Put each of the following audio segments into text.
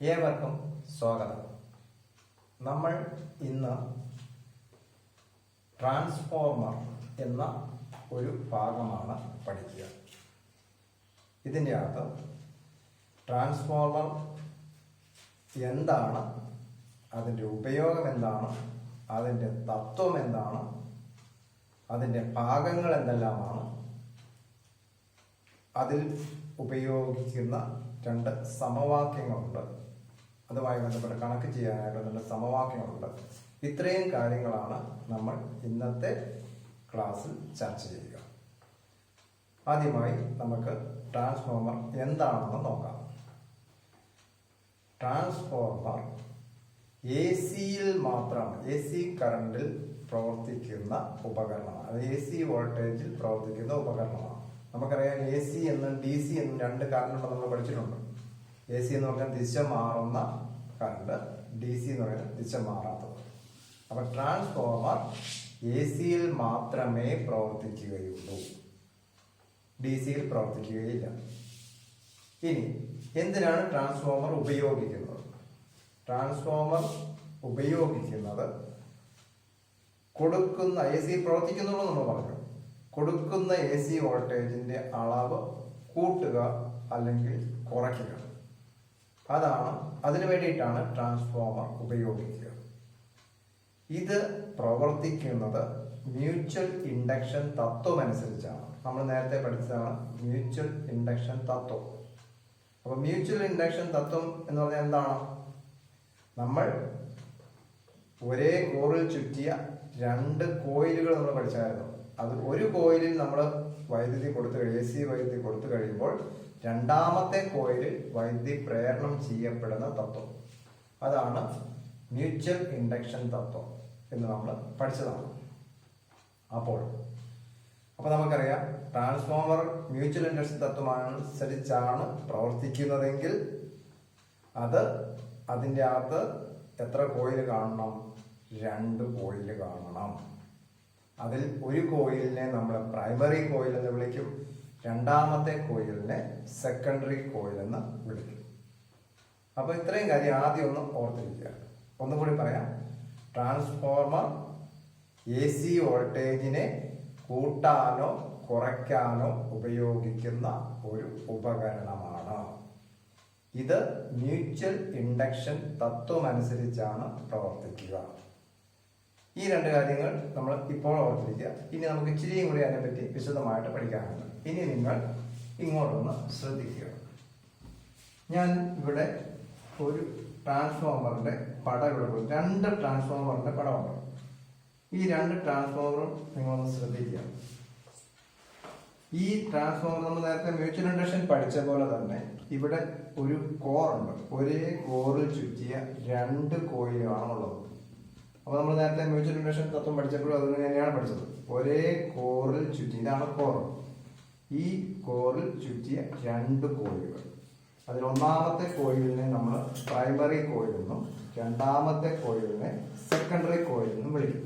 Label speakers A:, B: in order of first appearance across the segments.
A: ഏവർക്കും സ്വാഗതം. നമ്മൾ ഇന്ന് ട്രാൻസ്ഫോർമർ എന്ന ഒരു ഭാഗമാണ് പഠിക്കുക. ഇതിൻ്റെ അകത്ത് ട്രാൻസ്ഫോർമർ എന്താണ്, അതിൻ്റെ ഉപയോഗം എന്താണ്, അതിൻ്റെ തത്വം എന്താണ്, അതിൻ്റെ ഭാഗങ്ങൾ എന്തെല്ലാമാണ്, അതിൽ ഉപയോഗിക്കുന്ന 2 സമവാക്യങ്ങളുണ്ട്, അതുമായി ബന്ധപ്പെട്ട് കണക്ക് ചെയ്യാനായിട്ട് 2 സമവാക്യങ്ങളുണ്ട്. ഇത്രയും കാര്യങ്ങളാണ് നമ്മൾ ഇന്നത്തെ ക്ലാസ്സിൽ ചർച്ച ചെയ്യുക. ആദ്യമായി നമുക്ക് ട്രാൻസ്ഫോർമർ എന്താണെന്ന് നോക്കാം. ട്രാൻസ്ഫോർമർ AC-യിൽ മാത്രമാണ്, AC കറണ്ടിൽ പ്രവർത്തിക്കുന്ന ഉപകരണമാണ്. അത് AC വോൾട്ടേജിൽ പ്രവർത്തിക്കുന്ന ഉപകരണമാണ്. നമുക്കറിയാം AC എന്നും DC എന്നും 2 കറണ്ട് നമ്മൾ പഠിച്ചിട്ടുണ്ട്. AC എന്ന് പറഞ്ഞാൽ ദിശ മാറുന്ന കറണ്ട്, DC എന്ന് പറഞ്ഞാൽ ദിശ മാറാത്തത്. അപ്പൊ ട്രാൻസ്ഫോർമർ AC-യിൽ മാത്രമേ പ്രവർത്തിക്കുകയുള്ളൂ, DC-യിൽ പ്രവർത്തിക്കുകയില്ല. ഇനി എന്തിനാണ് ട്രാൻസ്ഫോർമർ ഉപയോഗിക്കുന്നത്? ട്രാൻസ്ഫോർമർ ഉപയോഗിക്കുന്നത് കൊടുക്കുന്ന AC പ്രവർത്തിക്കുന്നുള്ളൂ നമ്മൾ പറഞ്ഞു. കൊടുക്കുന്ന AC വോൾട്ടേജിന്റെ അളവ് കൂട്ടുക അല്ലെങ്കിൽ കുറയ്ക്കുക, അതിനു വേണ്ടിയിട്ടാണ് ട്രാൻസ്ഫോർമർ ഉപയോഗിക്കുക. ഇത് പ്രവർത്തിക്കുന്നത് മ്യൂച്വൽ ഇൻഡക്ഷൻ തത്വം അനുസരിച്ചാണ്. നമ്മൾ നേരത്തെ പഠിച്ചതാണ് മ്യൂച്വൽ ഇൻഡക്ഷൻ തത്വം. അപ്പൊ മ്യൂച്വൽ ഇൻഡക്ഷൻ തത്വം എന്ന് പറഞ്ഞാൽ എന്താണ്? നമ്മൾ ഒരേ കോറിൽ ചുറ്റിയ 2 കോയിലുകൾ നമ്മൾ പഠിച്ചായിരുന്നു. അത് ഒരു കോയിലിൽ നമ്മൾ വൈദ്യുതി കൊടുത്തു AC വൈദ്യുതി കൊടുത്തു കഴിയുമ്പോൾ രണ്ടാമത്തെ കോയിലിൽ വൈദ്യുതി പ്രേരണം ചെയ്യപ്പെടുന്ന തത്വം, അതാണ് മ്യൂച്വൽ ഇൻഡക്ഷൻ തത്വം എന്ന് നമ്മൾ പഠിച്ചതാണ്. അപ്പോൾ നമുക്കറിയാം ട്രാൻസ്ഫോർമർ മ്യൂച്വൽ ഇൻഡക്ഷൻ തത്വം അനുസരിച്ചാണ് പ്രവർത്തിക്കുന്നതെങ്കിൽ അതിൻ്റെ അകത്ത് എത്ര കോയിൽ കാണണം? 2 കോയിൽ കാണണം. അതിൽ ഒരു കോയിലിനെ നമ്മൾ പ്രൈമറി കോയിൽ എന്ന് വിളിക്കും, രണ്ടാമത്തെ കോയിലിനെ സെക്കൻഡറി കോയിൽ എന്ന് വിളിക്കും. അപ്പൊ ഇത്രയും കാര്യം ആദ്യം ഒന്ന് ഓർത്തിരിക്കുക. ഒന്നുകൂടി പറയാം. ട്രാൻസ്ഫോർമർ AC വോൾട്ടേജിനെ കൂട്ടാനോ കുറയ്ക്കാനോ ഉപയോഗിക്കുന്ന ഒരു ഉപകരണമാണ്. ഇത് മ്യൂച്വൽ ഇൻഡക്ഷൻ തത്വം അനുസരിച്ചാണ് പ്രവർത്തിക്കുക. ഈ 2 കാര്യങ്ങൾ നമ്മൾ ഇപ്പോൾ ഓർത്തിരിക്കുക. ഇനി നമുക്ക് ഇച്ചിരിയും കൂടി അതിനെപ്പറ്റി വിശദമായിട്ട് പഠിക്കാനുണ്ട്. ഇനി നിങ്ങൾ ഇങ്ങോട്ടൊന്ന് ശ്രദ്ധിക്കുക. ഞാൻ ഇവിടെ ഒരു ട്രാൻസ്ഫോർമറിന്റെ പടം ഇവിടെ 2 ട്രാൻസ്ഫോർമറിന്റെ പടമുണ്ട്. ഈ 2 ട്രാൻസ്ഫോർമറും നിങ്ങളൊന്ന് ശ്രദ്ധിക്കുക. ഈ ട്രാൻസ്ഫോർമർ നമ്മൾ നേരത്തെ മ്യൂച്വൽ ഇൻഡക്ഷൻ പഠിച്ച പോലെ തന്നെ ഇവിടെ ഒരു കോറുണ്ട്. ഒരേ കോറിൽ ചുറ്റിയ 2 കോയിലാണ് ഉള്ളത്. അപ്പൊ നമ്മൾ നേരത്തെ മ്യൂച്വൽ ഇൻഡക്ഷൻ തത്വം പഠിച്ചപ്പോഴും അത് തന്നെയാണ് പഠിച്ചത്. ഒരേ കോറിൽ ചുറ്റി, ഇതാണ് കോർ. ഈ കോറിൽ ചുറ്റിയ 2 കോയിലുകൾ. അതിൽ ഒന്നാമത്തെ കോയിലിനെ നമ്മൾ പ്രൈമറി കോയിൽ എന്നും രണ്ടാമത്തെ കോയിലിനെ സെക്കൻഡറി കോയിൽ എന്നും വിളിക്കും.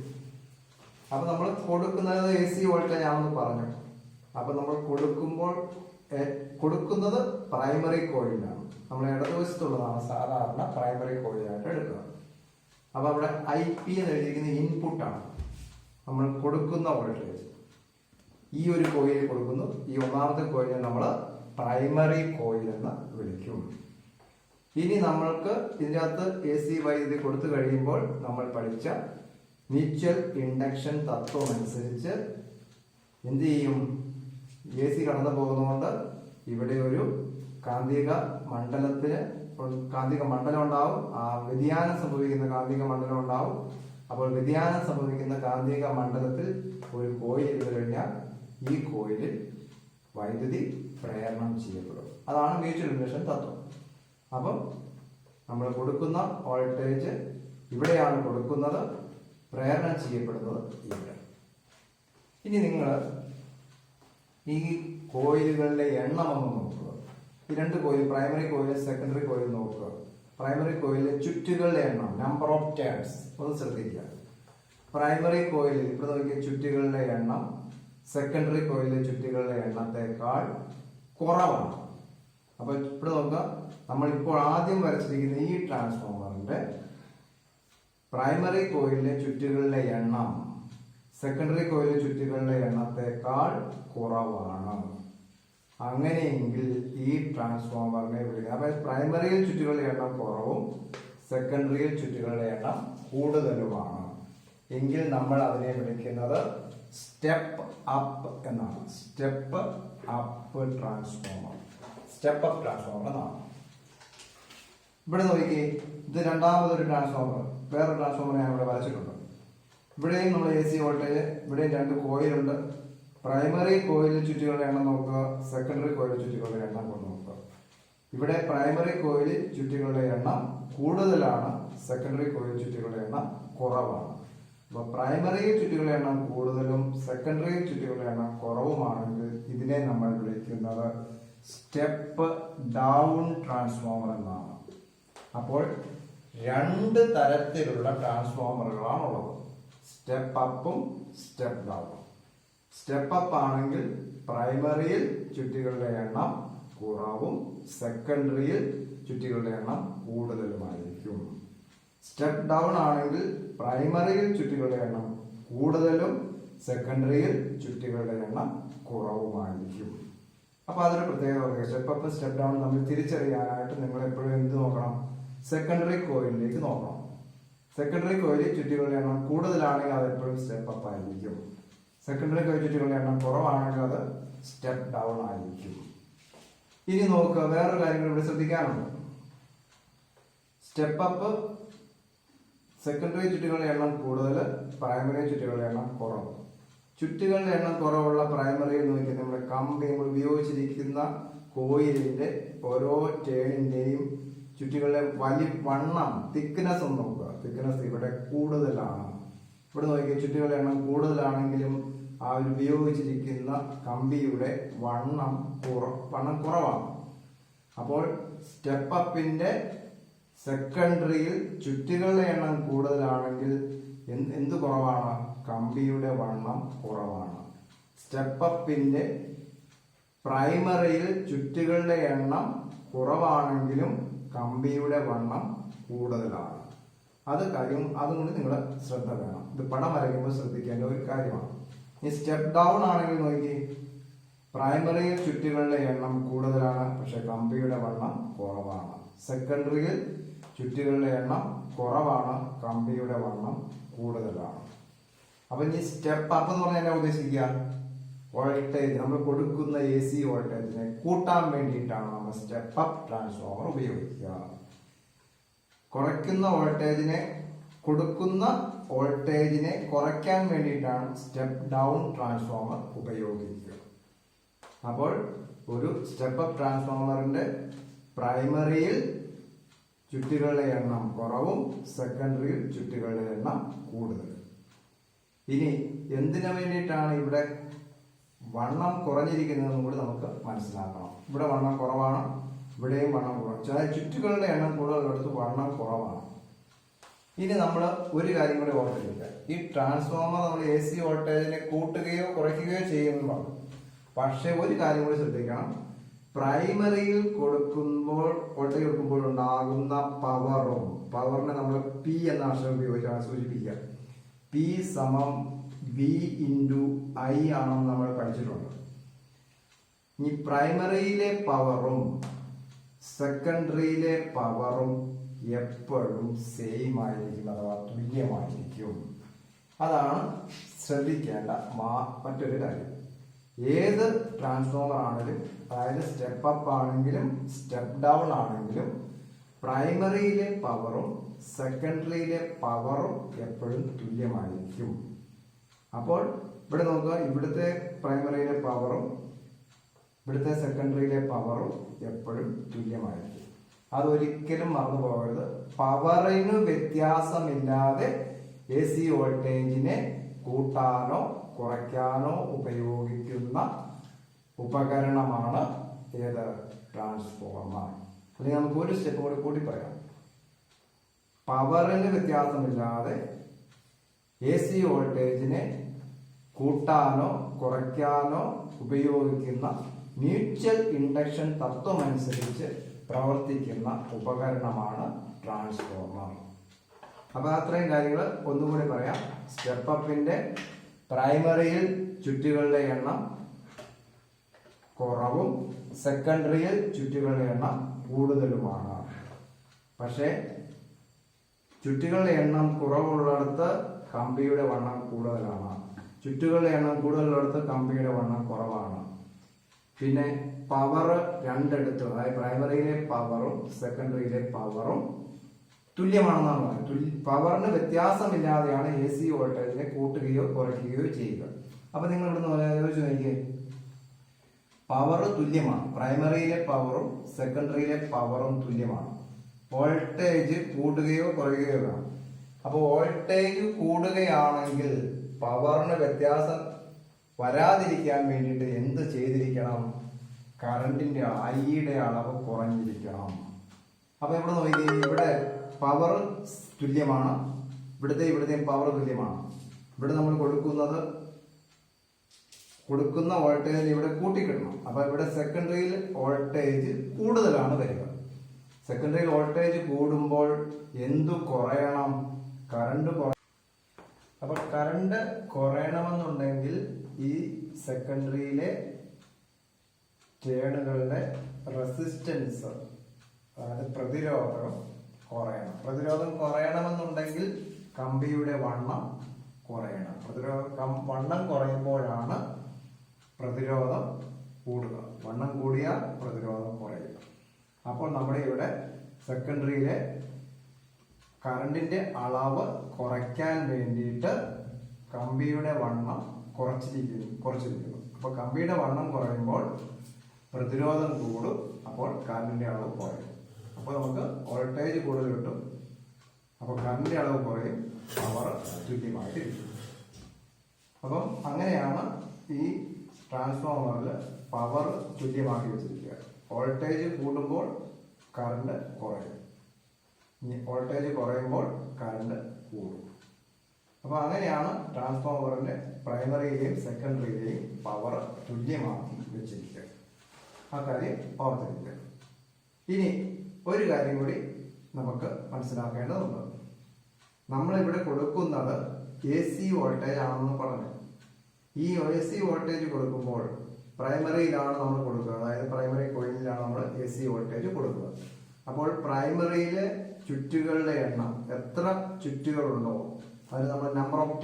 A: അപ്പൊ നമ്മൾ കൊടുക്കുന്നത് AC വോൾട്ടേജ് ആണെന്ന് പറഞ്ഞു. അപ്പൊ നമ്മൾ കൊടുക്കുന്നത് പ്രൈമറി കോയിലാണ്. നമ്മൾ ഇടതുവശത്തുള്ളതാണ് സാധാരണ പ്രൈമറി കോയിലായിട്ട് എടുക്കുക. അപ്പൊ അവിടെ IP എന്ന് എഴുതിയിരിക്കുന്ന ഇൻപുട്ടാണ്, നമ്മൾ കൊടുക്കുന്ന വോൾട്ടേജ്. ഈ ഒരു കോയിൽ കൊടുക്കുന്നു, ഈ ഒന്നാമത്തെ കോയിലിനെ നമ്മൾ പ്രൈമറി കോയിൽ എന്ന് വിളിക്കും. ഇനി നമ്മൾക്ക് ഇതിനകത്ത് AC വൈദ്യുതി കൊടുത്തു കഴിയുമ്പോൾ നമ്മൾ പഠിച്ച മ്യൂച്വൽ ഇൻഡക്ഷൻ തത്വം അനുസരിച്ച് എന്ത് ചെയ്യും? AC കടന്നു പോകുന്നതുകൊണ്ട് ഇവിടെ ഒരു കാന്തിക മണ്ഡലം ഉണ്ടാവും. ആ വ്യതിയാനം സംഭവിക്കുന്ന കാന്തിക മണ്ഡലം ഉണ്ടാവും. അപ്പോൾ വ്യതിയാനം സംഭവിക്കുന്ന കാന്തിക മണ്ഡലത്തിൽ ഒരു കോയിൽ ഇട്ട് കഴിഞ്ഞാൽ ഈ കോയിലിൽ വൈദ്യുതി പ്രേരണം ചെയ്യപ്പെടും. അതാണ് മ്യൂച്വൽ ഇൻഡക്ഷൻ തത്വം. അപ്പം നമ്മൾ കൊടുക്കുന്ന വോൾട്ടേജ് ഇവിടെയാണ് കൊടുക്കുന്നത്, പ്രേരണം ചെയ്യപ്പെടുന്നത് ഇവിടെ. ഇനി നിങ്ങൾ ഈ കോയിലുകളുടെ എണ്ണം ഒന്ന് നോക്കുക. ഈ 2 coil, primary coil secondary coil നോക്കുക. പ്രൈമറി കോയിലിലെ ചുറ്റുകളുടെ എണ്ണം, നമ്പർ ഓഫ് ടേൺസ് ഒന്ന് ശ്രദ്ധിക്കുക. പ്രൈമറി കോയിലിൽ ഇവിടെ നോക്കിയ ചുറ്റുകളുടെ എണ്ണം സെക്കൻഡറി കോയിലിലെ ചുറ്റുകളുടെ എണ്ണത്തെക്കാൾ കുറവാണ്. അപ്പോൾ ഇവിടെ നോക്കുക, നമ്മളിപ്പോൾ ആദ്യം വരച്ചിരിക്കുന്ന ഈ ട്രാൻസ്ഫോമറിന്റെ പ്രൈമറി കോയിലിലെ ചുറ്റുകളുടെ എണ്ണം സെക്കൻഡറി കോയിലിലെ ചുറ്റുകളുടെ എണ്ണത്തെക്കാൾ കുറവാണ്. അങ്ങനെയെങ്കിൽ ഈ ട്രാൻസ്ഫോമറിനെ വിളിക്കുക. അപ്പൊ പ്രൈമറിയിൽ ചുറ്റുകളുടെ എണ്ണം കുറവും സെക്കൻഡറിയിൽ ചുറ്റുകളുടെ എണ്ണം കൂടുതലുമാണ് എങ്കിൽ നമ്മൾ അതിനെ വിളിക്കുന്നത് സ്റ്റെപ്പ് അപ്പ് എന്നാണ്. Step up transformer, step up transformer എന്നാണ്. ഇവിടെ നോക്കി, ഇത് രണ്ടാമതൊരു ട്രാൻസ്ഫോമർ, വേറൊരു ട്രാൻസ്ഫോമർ ഞാൻ ഇവിടെ വരച്ചിട്ടുണ്ട്. ഇവിടെയും നമ്മൾ AC വോൾട്ടേജ്, ഇവിടെയും രണ്ട് കോയിലുണ്ട്. പ്രൈമറി കോയിലിൽ ചുറ്റുകളുടെ എണ്ണം നോക്കുക, സെക്കൻഡറി കോയിലിൽ ചുറ്റുകളുടെ എണ്ണം കൊണ്ട് നോക്കുക. ഇവിടെ പ്രൈമറി കോയിലിൽ ചുറ്റുകളുടെ എണ്ണം കൂടുതലാണ്, സെക്കൻഡറി കോയിൽ ചുറ്റുകളുടെ എണ്ണം കുറവാണ്. അപ്പൊ പ്രൈമറിയിൽ ചുറ്റുകളുടെ എണ്ണം കൂടുതലും സെക്കൻഡറി ചുറ്റുകളുടെ എണ്ണം കുറവുമാണെങ്കിൽ ഇതിനെ നമ്മൾ വിളിക്കുന്നത് സ്റ്റെപ്പ് ഡൗൺ ട്രാൻസ്ഫോമർ എന്നാണ്. അപ്പോൾ രണ്ട് തരത്തിലുള്ള ട്രാൻസ്ഫോമറുകളാണുള്ളത്, സ്റ്റെപ്പ് അപ്പും സ്റ്റെപ്പ് ഡൗണും. സ്റ്റെപ്പ് അപ്പ് ആണെങ്കിൽ പ്രൈമറിയിൽ ചുറ്റികളുടെ എണ്ണം കുറവും സെക്കൻഡറിയിൽ ചുറ്റികളുടെ എണ്ണം കൂടുതലുമായിരിക്കും. സ്റ്റെപ്പ് ഡൗൺ ആണെങ്കിൽ പ്രൈമറിയിൽ ചുറ്റികളുടെ എണ്ണം കൂടുതലും സെക്കൻഡറിയിൽ ചുറ്റികളുടെ എണ്ണം കുറവുമായിരിക്കും. അപ്പൊ അതൊരു പ്രത്യേകത. സ്റ്റെപ്പ് അപ്പ് സ്റ്റെപ്പ് ഡൗൺ നമ്മൾ തിരിച്ചറിയാനായിട്ട് നിങ്ങൾ എപ്പോഴും എന്ത് നോക്കണം? സെക്കൻഡറി കോയിലിലേക്ക് നോക്കണം. സെക്കൻഡറി കോയിലിൽ ചുറ്റികളുടെ എണ്ണം കൂടുതലാണെങ്കിൽ അത് എപ്പോഴും സ്റ്റെപ്പ് അപ്പ് ആയിരിക്കും. സെക്കൻഡറി കോയിൽ ചുറ്റികളുടെ എണ്ണം കുറവാണെങ്കിൽ അത് സ്റ്റെപ്പ് ഡൗൺ ആയിരിക്കും. ഇനി നോക്കുക, വേറൊരു കാര്യം ഇവിടെ ശ്രദ്ധിക്കാനുണ്ട്. സ്റ്റെപ്പ് അപ്പ് സെക്കൻഡറി ചുറ്റുകളുടെ എണ്ണം കൂടുതൽ, പ്രൈമറി ചുറ്റുകളുടെ എണ്ണം കുറവ്. ചുറ്റുകളുടെ എണ്ണം കുറവുള്ള പ്രൈമറിയിൽ നോക്കി നമ്മുടെ കമ്പി നമ്മൾ ഉപയോഗിച്ചിരിക്കുന്ന കോയിലിന്റെ ഓരോ ടേണിന്റെയും ചുറ്റുകളുടെ വണ്ണം, തിക്നെസ് ഒന്ന് നോക്കുക. തിക്നെസ് ഇവിടെ കൂടുതലാണ്. ഇവിടെ നോക്കിയ ചുറ്റുകളുടെ എണ്ണം കൂടുതലാണെങ്കിലും ആ ഒരു ഉപയോഗിച്ചിരിക്കുന്ന കമ്പിയുടെ വണ്ണം കുറവാണ്. അപ്പോൾ സ്റ്റെപ്പ് അപ്പിന്റെ സെക്കൻഡറിയിൽ ചുറ്റുകളുടെ എണ്ണം കൂടുതലാണെങ്കിൽ എന്ത് കുറവാണ്? കമ്പിയുടെ വണ്ണം കുറവാണ്. സ്റ്റെപ്പ് അപ്പിന്റെ പ്രൈമറിയിൽ ചുറ്റുകളുടെ എണ്ണം കുറവാണെങ്കിലും കമ്പിയുടെ വണ്ണം കൂടുതലാണ്. അതുകൊണ്ട് നിങ്ങൾ ശ്രദ്ധ വേണം. ഇത് പടം വരയ്ക്കുമ്പോൾ ശ്രദ്ധിക്കേണ്ട ഒരു കാര്യമാണ്. ഈ സ്റ്റെപ്പ് ഡൗൺ ആണെങ്കിൽ നോക്കി, പ്രൈമറിയിൽ ചുറ്റുകളുടെ എണ്ണം കൂടുതലാണ്, പക്ഷെ കമ്പിയുടെ വണ്ണം കുറവാണ്. സെക്കൻഡറിയിൽ ചുറ്റുകളുടെ എണ്ണം കുറവാണ്, കമ്പിയുടെ വണ്ണം കൂടുതലാണ്. അപ്പൊ ഈ സ്റ്റെപ്പ് അപ്പ് എന്ന് പറഞ്ഞാൽ എന്നാ ഉദ്ദേശിക്കുക? വോൾട്ടേജ്, നമ്മൾ കൊടുക്കുന്ന AC വോൾട്ടേജിനെ കൂട്ടാൻ വേണ്ടിയിട്ടാണ് നമ്മൾ സ്റ്റെപ്പ് അപ്പ് ട്രാൻസ്ഫോമർ ഉപയോഗിക്കുക. കുറയ്ക്കുന്ന വോൾട്ടേജിനെ, കൊടുക്കുന്ന വോൾട്ടേജിനെ കുറയ്ക്കാൻ വേണ്ടിയിട്ടാണ് സ്റ്റെപ്പ് ഡൗൺ ട്രാൻസ്ഫോമർ ഉപയോഗിക്കുക. അപ്പോൾ ഒരു സ്റ്റെപ്പ് അപ്പ് ട്രാൻസ്ഫോമറിന്റെ പ്രൈമറിയിൽ ചുറ്റുകളുടെ എണ്ണം കുറവും സെക്കൻഡറിയിൽ ചുറ്റുകളുടെ എണ്ണം കൂടുതൽ. ഇനി എന്തിനു വേണ്ടിയിട്ടാണ് ഇവിടെ വണ്ണം കുറഞ്ഞിരിക്കുന്നതെന്നും കൂടി നമുക്ക് മനസ്സിലാക്കണം. ഇവിടെ വണ്ണം കുറവാണ്, ഇവിടെയും വണ്ണം കുറവ്. ചില ചുറ്റുകളുടെ എണ്ണം കൂടുതലുള്ളടത്ത് വണ്ണം കുറവാണ്. ഇനി നമ്മൾ ഒരു കാര്യം കൂടി ഓർത്തിരിക്കുക. ഈ ട്രാൻസ്ഫോമർ നമ്മൾ AC വോൾട്ടേജിനെ കൂട്ടുകയോ കുറയ്ക്കുകയോ ചെയ്യുമ്പോൾ, പക്ഷെ ഒരു കാര്യം കൂടി ശ്രദ്ധിക്കണം. പ്രൈമറിയിൽ കൊടുക്കുമ്പോൾ, വോൾട്ടേജ് കൊടുക്കുമ്പോൾ ഉണ്ടാകുന്ന പവറിനെ നമ്മൾ P എന്ന അക്ഷരം ഉപയോഗിച്ചാണ് സൂചിപ്പിക്കുക. P സമം V × I ആണെന്ന് നമ്മൾ പഠിച്ചിട്ടുണ്ട്. ഈ പ്രൈമറിയിലെ പവറും സെക്കൻഡറിയിലെ പവറും എപ്പോഴും സെയിം ആയിരിക്കും, അഥവാ തുല്യമായിരിക്കും. അതാണ് ശ്രദ്ധിക്കേണ്ട മറ്റൊരു കാര്യം. ഏത് ട്രാൻസ്ഫോമർ ആണെങ്കിലും, അതായത് സ്റ്റെപ്പ് അപ്പ് ആണെങ്കിലും സ്റ്റെപ്പ് ഡൗൺ ആണെങ്കിലും, പ്രൈമറിയിലെ പവറും സെക്കൻഡറിയിലെ പവറും എപ്പോഴും തുല്യമായിരിക്കും. അപ്പോൾ ഇവിടെ നോക്കുക, ഇവിടുത്തെ പ്രൈമറിയിലെ പവറും ഇവിടുത്തെ സെക്കൻഡറിയിലെ പവറും എപ്പോഴും തുല്യമായിരിക്കും. അതൊരിക്കലും മറന്നു പോകരുത്. പവറിന് വ്യത്യാസമില്ലാതെ AC വോൾട്ടേജിനെ കൂട്ടാനോ കുറയ്ക്കാനോ ഉപയോഗിക്കുന്ന ഉപകരണമാണ് ഏത്? ട്രാൻസ്ഫോമർ. അല്ലെങ്കിൽ നമുക്ക് ഒരു സ്റ്റെപ്പ് കൂടി പറയാം. പവറിന് വ്യത്യാസമില്ലാതെ AC വോൾട്ടേജിനെ കൂട്ടാനോ കുറയ്ക്കാനോ ഉപയോഗിക്കുന്ന മ്യൂച്വൽ ഇൻഡക്ഷൻ തത്വമനുസരിച്ച് പ്രവർത്തിക്കുന്ന ഉപകരണമാണ് ട്രാൻസ്ഫോർമർ. അപ്പോൾ അത്രയും കാര്യങ്ങൾ ഒന്നുകൂടി പറയാം. സ്റ്റെപ്പ് അപ്പിന്റെ പ്രൈമറിയിൽ ചുറ്റുകളുടെ എണ്ണം കുറവും സെക്കൻഡറിയിൽ ചുറ്റുകളുടെ എണ്ണം കൂടുതലുമാണ്. പക്ഷേ ചുറ്റുകളുടെ എണ്ണം കുറവുള്ളിടത്ത് കമ്പിയുടെ വണ്ണം കൂടുതലാണ്, ചുറ്റുകളുടെ എണ്ണം കൂടുതലുള്ളിടത്ത് കമ്പിയുടെ വണ്ണം കുറവാണ്. പിന്നെ പവർ രണ്ടിടത്തും, അതായത് പ്രൈമറിയിലെ പവറും സെക്കൻഡറിയിലെ പവറും തുല്യമാണെന്നാണ് പറയുന്നത്. പവറിന് വ്യത്യാസമില്ലാതെയാണ് എ സി വോൾട്ടേജിനെ കൂട്ടുകയോ കുറയ്ക്കുകയോ ചെയ്യുക. അപ്പൊ നിങ്ങൾ ഇവിടുന്ന് ആലോചിച്ച് നോക്കിയേ, പവർ തുല്യമാണ്, പ്രൈമറിയിലെ പവറും സെക്കൻഡറിയിലെ പവറും തുല്യമാണ്. വോൾട്ടേജ് കൂട്ടുകയോ കുറയുകയോ വേണം. അപ്പോൾ വോൾട്ടേജ് കൂടുകയാണെങ്കിൽ പവറിന് വ്യത്യാസം വരാതിരിക്കാൻ വേണ്ടിയിട്ട് എന്ത് ചെയ്തിരിക്കണം? കറണ്ടിന്റെ ഐയുടെ അളവ് കുറഞ്ഞിരിക്കണം. അപ്പൊ ഇവിടെ നോക്കി, ഇവിടെ പവർ തുല്യമാണ്, ഇവിടുത്തെയും പവർ തുല്യമാണ്. ഇവിടെ നമ്മൾ കൊടുക്കുന്ന വോൾട്ടേജ് ഇവിടെ കൂട്ടിക്കിടണം. അപ്പൊ ഇവിടെ സെക്കൻഡറിയിൽ വോൾട്ടേജ് കൂടുതലാണ് വരിക. സെക്കൻഡറിയിൽ വോൾട്ടേജ് കൂടുമ്പോൾ എന്തു കുറയണം? കറണ്ട് അപ്പൊ കറണ്ട് കുറയണമെന്നുണ്ടെങ്കിൽ ഈ സെക്കൻഡറിയിലെ ടേണുകളുടെ റെസിസ്റ്റൻസ്, അതായത് പ്രതിരോധം കുറയണം. പ്രതിരോധം കുറയണമെന്നുണ്ടെങ്കിൽ കമ്പിയുടെ വണ്ണം കുറയണം. വണ്ണം കുറയുമ്പോഴാണ് പ്രതിരോധം കൂടുക. വണ്ണം കൂടിയാൽ പ്രതിരോധം കുറയും. അപ്പോൾ നമ്മുടെ ഇവിടെ സെക്കൻഡറിയിലെ കറണ്ടിന്റെ അളവ് കുറയ്ക്കാൻ വേണ്ടിയിട്ട് കമ്പിയുടെ വണ്ണം കുറച്ചിരിക്കുന്നു. അപ്പൊ കമ്പിയുടെ വണ്ണം കുറയുമ്പോൾ പ്രതിരോധം കൂടും, അപ്പോൾ കറണ്ടിന്റെ അളവ് കുറയും. അപ്പോൾ നമുക്ക് വോൾട്ടേജ് കൂടുതൽ കിട്ടും, അപ്പോൾ കറണ്ടിന്റെ അളവ് കുറയും, പവർ തുല്യമായിട്ടിരിക്കും. അപ്പം അങ്ങനെയാണ് ഈ ട്രാൻസ്ഫോമറിൽ പവർ തുല്യമാക്കി വെച്ചിരിക്കുക. വോൾട്ടേജ് കൂടുമ്പോൾ കറണ്ട് കുറയും, വോൾട്ടേജ് കുറയുമ്പോൾ കറണ്ട് കൂടും. അപ്പൊ അങ്ങനെയാണ് ട്രാൻസ്ഫോമറിന്റെ പ്രൈമറിയിലെയും സെക്കൻഡറിയിലെയും പവർ തുല്യമാക്കി വെച്ചിരിക്കുക. ആ കാര്യം ഓർത്തിരിക്കുക. ഇനി ഒരു കാര്യം കൂടി നമുക്ക് മനസ്സിലാക്കേണ്ടതുണ്ട്. നമ്മളിവിടെ കൊടുക്കുന്നത് എ സി വോൾട്ടേജ് ആണെന്ന് പറഞ്ഞു. ഈ എ സി വോൾട്ടേജ് കൊടുക്കുമ്പോൾ പ്രൈമറിയിലാണ് നമ്മൾ കൊടുക്കുക, അതായത് പ്രൈമറി കോയിലിലാണ് നമ്മൾ എ സി വോൾട്ടേജ് കൊടുക്കുക. അപ്പോൾ പ്രൈമറിയിലെ ചുറ്റുകളുടെ എണ്ണം, എത്ര ചുറ്റുകളുണ്ടോ അതിന് നമ്മൾ number of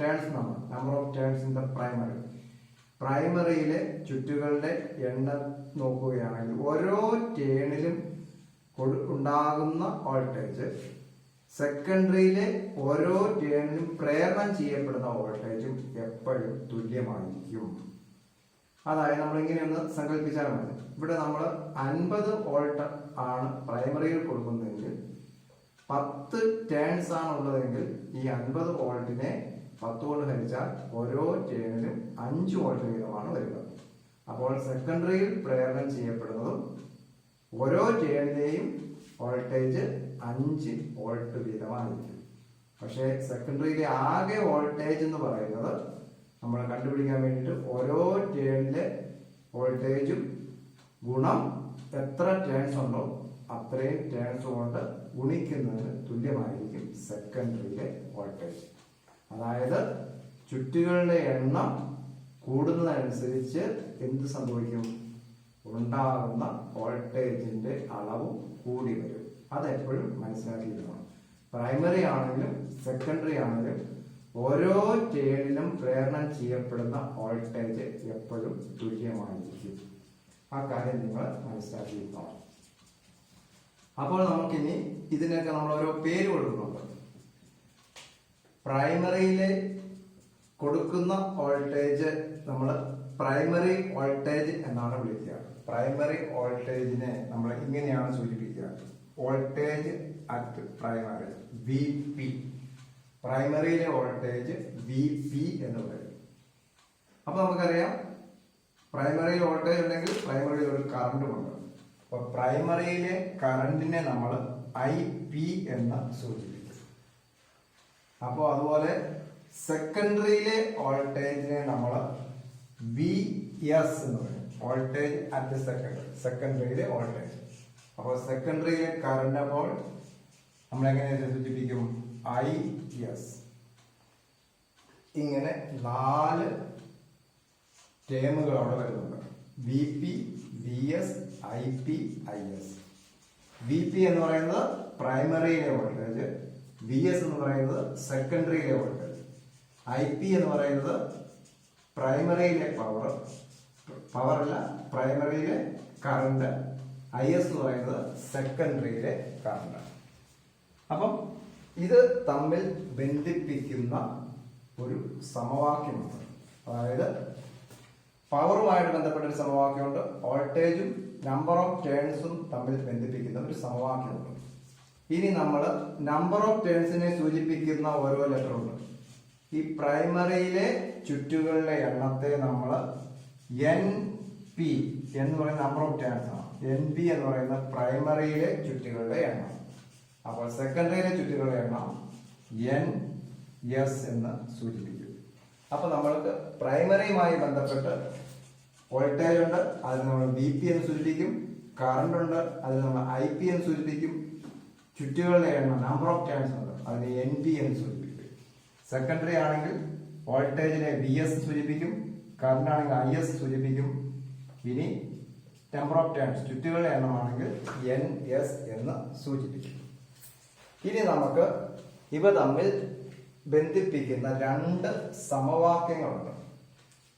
A: turns in the പ്രൈമറിയിലെ ചുറ്റുകളുടെ എണ്ണം നോക്കുകയാണെങ്കിൽ ഓരോ ടേണിലും ഉണ്ടാകുന്ന വോൾട്ടേജ് സെക്കൻഡറിയിലെ ഓരോ ടേണിലും പ്രേരണം ചെയ്യപ്പെടുന്ന വോൾട്ടേജും എപ്പോഴും തുല്യമായിരിക്കും. അതായത് നമ്മൾ ഇങ്ങനെയൊന്ന് സങ്കല്പിച്ചാൽ മതി. ഇവിടെ നമ്മൾ 50 വോൾട്ട് ആണ് പ്രൈമറിയിൽ കൊടുക്കുന്നതെങ്കിൽ 10 ടേൺസ് ആണ് ഉള്ളതെങ്കിൽ ഈ 50 വോൾട്ടിനെ 10 കൊണ്ട് ഹരിച്ചാൽ ഓരോ ടേണിലും 5 വോൾട്ട് വീതമാണ് വരിക. അപ്പോൾ സെക്കൻഡറിയിൽ പ്രേരണം ചെയ്യപ്പെടുന്നതും ഓരോ ടേണിലെയും വോൾട്ടേജ് 5 വോൾട്ട് വീതമായിരിക്കും. പക്ഷേ സെക്കൻഡറിയിലെ ആകെ വോൾട്ടേജ് എന്ന് പറയുന്നത് നമ്മൾ കണ്ടുപിടിക്കാൻ വേണ്ടിയിട്ട് ഓരോ ടേണിലെ വോൾട്ടേജും ഗുണം എത്ര ടേൺസ് ഉണ്ടോ അത്രയും ടേൺസ് കൊണ്ട് ഗുണിക്കുന്നതിന് തുല്യമായിരിക്കും സെക്കൻഡറിയിലെ വോൾട്ടേജ്. അതായത് ചുറ്റുകളുടെ എണ്ണം കൂടുന്നതനുസരിച്ച് എന്ത് സംഭവിക്കും? ഉണ്ടാകുന്ന വോൾട്ടേജിന്റെ അളവും കൂടി വരും. അതെപ്പോഴും മനസ്സിലാക്കിയിരിക്കണം. പ്രൈമറി ആണെങ്കിലും സെക്കൻഡറി ആണെങ്കിലും ഓരോ ടേണിലും പ്രേരണം ചെയ്യപ്പെടുന്ന വോൾട്ടേജ് എപ്പോഴും തുല്യമായിരിക്കും. ആ കാര്യം നിങ്ങൾ മനസ്സിലാക്കിയിരിക്കണം. അപ്പോൾ നമുക്കിനി ഇതിനൊക്കെ നമ്മൾ ഓരോ പേര് കൊടുക്കുന്നുണ്ട്. പ്രൈമറിയിലെ കൊടുക്കുന്ന വോൾട്ടേജ് നമ്മൾ പ്രൈമറി വോൾട്ടേജ് എന്നാണ് വിളിക്കുക. പ്രൈമറി വോൾട്ടേജിനെ നമ്മൾ ഇങ്ങനെയാണ് സൂചിപ്പിക്കുക: voltage at primary, V P. പ്രൈമറിയിലെ വോൾട്ടേജ് വി പി എന്ന് പറയും. അപ്പൊ നമുക്കറിയാം, പ്രൈമറിയിൽ വോൾട്ടേജ് ഉണ്ടെങ്കിൽ പ്രൈമറിയിൽ ഒരു കറണ്ടും ഉണ്ട്. അപ്പൊ പ്രൈമറിയിലെ കറണ്ടിനെ നമ്മൾ ഐ പി എന്ന് സൂചിപ്പിക്കും. അപ്പോൾ അതുപോലെ സെക്കൻഡറിയിലെ വോൾട്ടേജിനെ നമ്മൾ വി എസ് എന്ന് പറയും. വോൾട്ടേജ് അറ്റ് സെക്കൻഡറിയിലെ വോൾട്ടേജ്. അപ്പോൾ സെക്കൻഡറിയിലെ കറണ്ട് അപ്പോൾ നമ്മൾ എങ്ങനെ സൂചിപ്പിക്കും? IS. ഇങ്ങനെ 4 ടേമുകൾ അവിടെ വരുന്നുണ്ട്. VP, VS, IP, IS. VP എന്ന് പറയുന്നത് പ്രൈമറിയിലെ വോൾട്ടേജ്, VS എന്ന് പറയുന്നത് സെക്കൻഡറിയിലെ വോൾട്ടേജ്, IP എന്ന് പറയുന്നത് പ്രൈമറിയിലെ പവറല്ല പ്രൈമറിയിലെ കറണ്ട്, IS എന്ന് പറയുന്നത് സെക്കൻഡറിയിലെ കറണ്ട്. അപ്പം ഇത് തമ്മിൽ ബന്ധിപ്പിക്കുന്ന ഒരു സമവാക്യമുണ്ട്. അതായത് പവറുമായിട്ട് ബന്ധപ്പെട്ട ഒരു സമവാക്യമുണ്ട്, വോൾട്ടേജും നമ്പർ ഓഫ് ടേൺസും തമ്മിൽ ബന്ധിപ്പിക്കുന്ന ഒരു സമവാക്യമുണ്ട്. ഇനി നമ്മൾ നമ്പർ ഓഫ് ടേൺസിനെ സൂചിപ്പിക്കുന്ന ഓരോ ലെറ്റർ ഉണ്ട്. ഈ പ്രൈമറിയിലെ ചുറ്റുകളുടെ എണ്ണത്തെ നമ്മൾ NP എന്ന് പറയുന്ന നമ്പർ ഓഫ് ടേൺസ് ആണ്. NP എന്ന് പറയുന്ന പ്രൈമറിയിലെ ചുറ്റുകളുടെ എണ്ണം. അപ്പോൾ സെക്കൻഡറിയിലെ ചുറ്റുകളുടെ എണ്ണം NS എന്ന് സൂചിപ്പിക്കും. അപ്പൊ നമ്മൾക്ക് പ്രൈമറിയുമായി ബന്ധപ്പെട്ട് വോൾട്ടേജ് ഉണ്ട്, അതിന് നമ്മൾ VP എന്ന് സൂചിപ്പിക്കും. കറണ്ട് ഉണ്ട്, അതിന് നമ്മൾ IP എന്ന് സൂചിപ്പിക്കും. ചുറ്റുകളുടെ എണ്ണം നമ്പർ ഓഫ് ടേൺസ് ഉണ്ട്, അതിന് NP എന്ന് സൂചിപ്പിക്കും. സെക്കൻഡറി ആണെങ്കിൽ വോൾട്ടേജിനെ VS സൂചിപ്പിക്കും, കറണ്ട് ആണെങ്കിൽ IS സൂചിപ്പിക്കും. ഇനി നമ്പർ ഓഫ് ടേൺസ് ചുറ്റുകളുടെ എണ്ണമാണെങ്കിൽ NS എന്ന് സൂചിപ്പിക്കും. ഇനി നമുക്ക് ഇവ തമ്മിൽ ബന്ധിപ്പിക്കുന്ന 2 സമവാക്യങ്ങളുണ്ട്.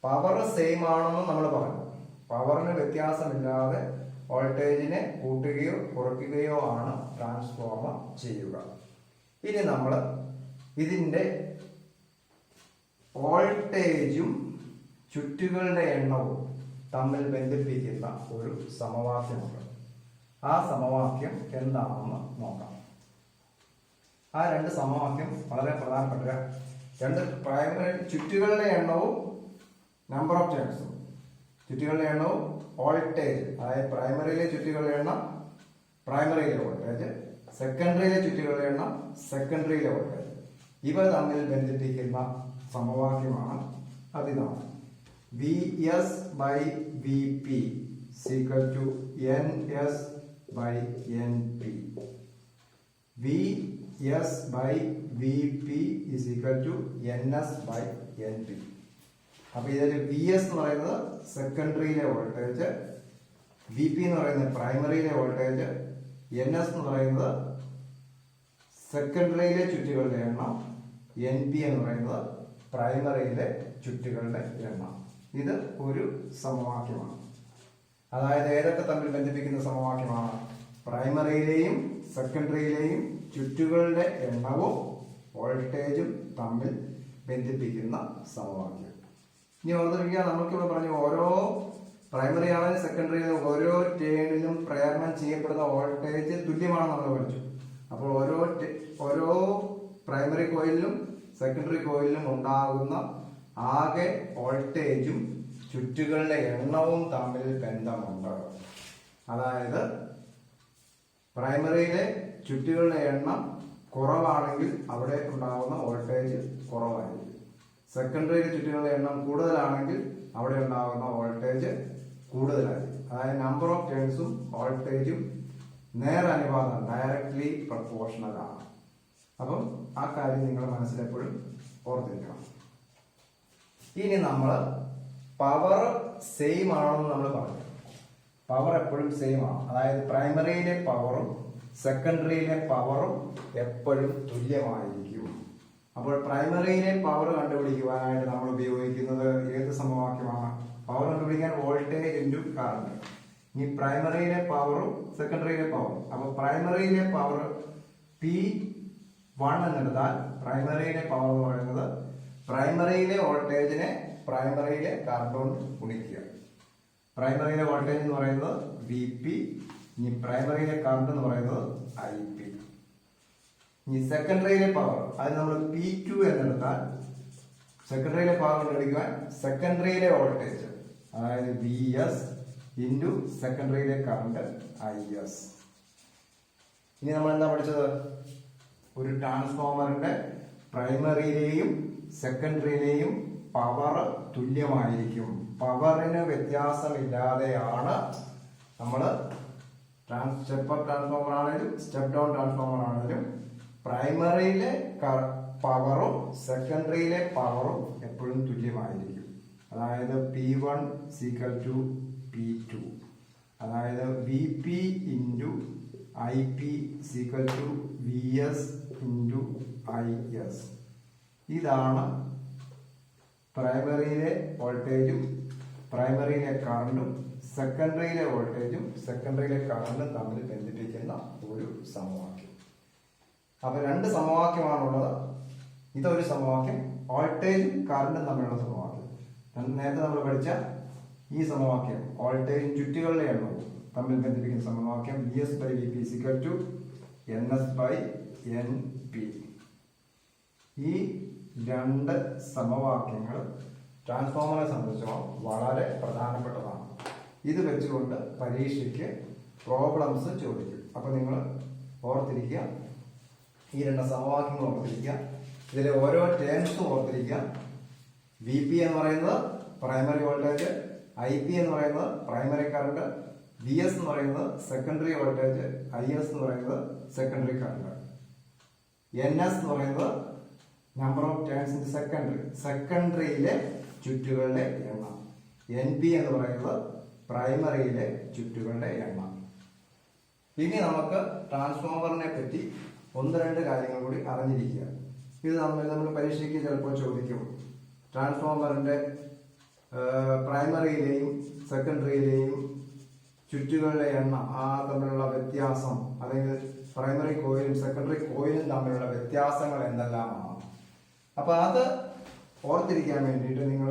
A: പവർ സെയിം ആണെന്ന് നമ്മൾ പറഞ്ഞു. പവറിന് വ്യത്യാസമില്ലാതെ വോൾട്ടേജിനെ കൂട്ടുകയോ കുറയ്ക്കുകയോ ആണ് ട്രാൻസ്ഫോർമർ ചെയ്യുക. ഇനി നമ്മൾ ഇതിന്റെ വോൾട്ടേജും ചുറ്റുകളുടെ എണ്ണവും തമ്മിൽ ബന്ധിപ്പിക്കുന്ന ഒരു സമവാക്യമുണ്ട്. ആ സമവാക്യം എന്താണെന്ന് നോക്കാം. ആ 2 സമവാക്യം വളരെ പ്രധാനപ്പെട്ട 2 പ്രൈമറി ചുറ്റുകളുടെ എണ്ണവും നമ്പർ ഓഫ് ടേൺസും. ചുറ്റുകളുടെ എണ്ണവും വോൾട്ടേജ്, അതായത് പ്രൈമറിയിലെ ചുറ്റുകളുടെ എണ്ണം പ്രൈമറിയിലെ വോൾട്ടേജ്, സെക്കൻഡറിയിലെ ചുറ്റുകളുടെ എണ്ണം സെക്കൻഡറിയിലെ വോൾട്ടേജ്. ഇവ തമ്മിൽ ബന്ധിപ്പിക്കുന്ന സമവാക്യമാണ് അതിനാണ് VS by VP is equal to NS by NP. VS by VP is equal to NS by NP. അപ്പൊ ഇതിൽ VS എന്ന് പറയുന്നത് സെക്കൻഡറിയിലെ വോൾട്ടേജ്, VP എന്ന് പറയുന്നത് പ്രൈമറിയിലെ വോൾട്ടേജ്, NS എന്ന് പറയുന്നത് സെക്കൻഡറിയിലെ ചുറ്റുകളുടെ എണ്ണം, NP എന്ന് പറയുന്നത് പ്രൈമറിയിലെ ചുറ്റുകളുടെ എണ്ണം. ഇത് ഒരു സമവാക്യമാണ്. അതായത് ഏതൊക്കെ തമ്മിൽ ബന്ധിപ്പിക്കുന്ന സമവാക്യമാണ്? പ്രൈമറിയിലെയും സെക്കൻഡറിയിലെയും ചുറ്റുകളുടെ എണ്ണവും വോൾട്ടേജും തമ്മിൽ ബന്ധിപ്പിക്കുന്ന സമവാക്യം. ഇനി ഓർത്തിരിക്കുക, നമുക്കിവിടെ പറഞ്ഞു ഓരോ പ്രൈമറി ആണെങ്കിലും സെക്കൻഡറിയിലും ഓരോ ടേണിലും പ്രേരണം ചെയ്യപ്പെടുന്ന വോൾട്ടേജ് തുല്യമാണെന്ന് നമ്മൾ പഠിച്ചു. അപ്പോൾ ഓരോ പ്രൈമറി കോയിലിലും സെക്കൻഡറി കോയിലിലും ഉണ്ടാകുന്ന ആകെ വോൾട്ടേജും ചുറ്റുകളുടെ എണ്ണവും തമ്മിൽ ബന്ധമുണ്ട്. അതായത് പ്രൈമറിയിലെ ചുറ്റുകളുടെ എണ്ണം കുറവാണെങ്കിൽ അവിടെ ഉണ്ടാകുന്ന വോൾട്ടേജ് കുറവായിരിക്കും. സെക്കൻഡറിയിലെ ചുറ്റുകളുടെ എണ്ണം കൂടുതലാണെങ്കിൽ അവിടെ ഉണ്ടാകുന്ന വോൾട്ടേജ് കൂടുതലായിരിക്കും. അതായത് നമ്പർ ഓഫ് ടേൺസും വോൾട്ടേജും നേരനുപാതം, ഡയറക്ട്ലി പ്രൊപ്പോർഷണൽ ആണ്. അപ്പം ആ കാര്യം നിങ്ങൾ മനസ്സിലെപ്പോഴും ഓർത്തിരിക്കണം. ഇനി നമ്മൾ പവർ സെയിം ആണെന്ന് നമ്മൾ പറഞ്ഞു. പവർ എപ്പോഴും സെയിം ആണ്. അതായത് പ്രൈമറിയിലെ പവറും സെക്കൻഡറിയിലെ പവറും എപ്പോഴും തുല്യമായിരിക്കും. അപ്പോൾ പ്രൈമറിയിലെ പവർ കണ്ടുപിടിക്കുവാനായിട്ട് നമ്മൾ ഉപയോഗിക്കുന്നത് ഏത് സമവാക്യമാണ്? പവർ കണ്ടുപിടിക്കാൻ വോൾട്ടേജ് ഇൻറ്റു കറണ്ട്. ഇനി പ്രൈമറിയിലെ പവറും സെക്കൻഡറിയിലെ പവറും. അപ്പോൾ പ്രൈമറിയിലെ പവർ P1 എന്നെടുത്താൽ പ്രൈമറിയിലെ പവർ എന്ന് പറയുന്നത് പ്രൈമറിയിലെ വോൾട്ടേജിനെ പ്രൈമറിയിലെ കറണ്ട് കൊണ്ട് ഗുണിക്കുക. പ്രൈമറിയിലെ വോൾട്ടേജ് എന്ന് പറയുന്നത് VP, ഇനി പ്രൈമറിയിലെ കറണ്ട് എന്ന് പറയുന്നത് IP. ഇനി സെക്കൻഡറിയിലെ പവർ അത് നമ്മൾ P2 എന്നെടുത്താൽ സെക്കൻഡറിയിലെ പവർ കണ്ടുപിടിക്കുവാൻ സെക്കൻഡറിയിലെ വോൾട്ടേജ് അതായത് VS ഇൻറ്റു സെക്കൻഡറിയിലെ കറണ്ട് IS. ഇനി നമ്മൾ എന്താ പഠിച്ചത്? ഒരു ട്രാൻസ്ഫോമറിന്റെ പ്രൈമറിയിലെയും സെക്കൻഡറിയിലെയും പവർ തുല്യമായിരിക്കും. പവറിന് വ്യത്യാസമില്ലാതെയാണ് നമ്മൾ സ്റ്റെപ്പ് അപ്പ് ട്രാൻസ്ഫോമർ ആണെങ്കിലും സ്റ്റെപ്പ് ഡൗൺ ട്രാൻസ്ഫോമർ ആണെങ്കിലും പ്രൈമറിയിലെ പവറും സെക്കൻഡറിയിലെ പവറും എപ്പോഴും തുല്യമായിരിക്കും. അതായത് P1 = P2, അതായത് VP × IP = VS × IS. ഇതാണ് പ്രൈമറിയിലെ വോൾട്ടേജും പ്രൈമറിയിലെ കറണ്ടും സെക്കൻഡറിയിലെ വോൾട്ടേജും സെക്കൻഡറിയിലെ കറണ്ടും തമ്മിൽ ബന്ധിപ്പിക്കുന്ന ഒരു സമവാക്യം. അപ്പൊ രണ്ട് സമവാക്യമാണുള്ളത്. ഇതൊരു സമവാക്യം, വോൾട്ടേജും കറണ്ടും തമ്മിലുള്ള സമവാക്യം. നേരത്തെ നമ്മൾ പഠിച്ച ഈ സമവാക്യം വോൾട്ടേജും ചുറ്റുകളുടെ എണ്ണവും തമ്മിൽ ബന്ധിപ്പിക്കുന്ന സമവാക്യം VS/VP = NS/NP. ഈ രണ്ട് സമവാക്യങ്ങൾ ട്രാൻസ്ഫോമറെ സംബന്ധിച്ചിടത്തോളം വളരെ പ്രധാനപ്പെട്ടതാണ്. ഇത് വെച്ചുകൊണ്ട് പരീക്ഷയ്ക്ക് പ്രോബ്ലംസ് ചോദിക്കും. അപ്പൊ നിങ്ങൾ ഓർത്തിരിക്കുക, ഈ രണ്ട് സമവാക്യങ്ങൾ ഓർത്തിരിക്കുക, ഇതിലെ ഓരോ ടേംസും ഓർത്തിരിക്കുക. VP എന്ന് പറയുന്നത് പ്രൈമറി വോൾട്ടേജ്, IP എന്ന് പറയുന്നത് പ്രൈമറി കറണ്ട്, VS എന്ന് പറയുന്നത് സെക്കൻഡറി വോൾട്ടേജ്, IS എന്ന് പറയുന്നത് സെക്കൻഡറി കറണ്ട്, NS എന്ന് പറയുന്നത് നമ്പർ ഓഫ് ടേൺസ് ഇൻ സെക്കൻഡറിയിലെ ചുറ്റുകളുടെ എണ്ണം, NP എന്ന് പറയുന്നത് പ്രൈമറിയിലെ ചുറ്റുകളുടെ എണ്ണം. ഇനി നമുക്ക് ട്രാൻസ്ഫോമറിനെ പറ്റി ഒന്ന് രണ്ട് കാര്യങ്ങൾ കൂടി അറിഞ്ഞിരിക്കുക. ഇത് നമ്മൾ പരീക്ഷയ്ക്ക് ചിലപ്പോൾ ചോദിക്കും. ട്രാൻസ്ഫോമറിന്റെ പ്രൈമറിയിലെയും സെക്കൻഡറിയിലെയും ചുറ്റുകളുടെ എണ്ണം, ആ തമ്മിലുള്ള വ്യത്യാസം, അല്ലെങ്കിൽ പ്രൈമറി കോയിലും സെക്കൻഡറി കോയിലും തമ്മിലുള്ള വ്യത്യാസങ്ങൾ എന്തെല്ലാമാണ്. അപ്പൊ അത് ഓർത്തിരിക്കാൻ വേണ്ടിയിട്ട് നിങ്ങൾ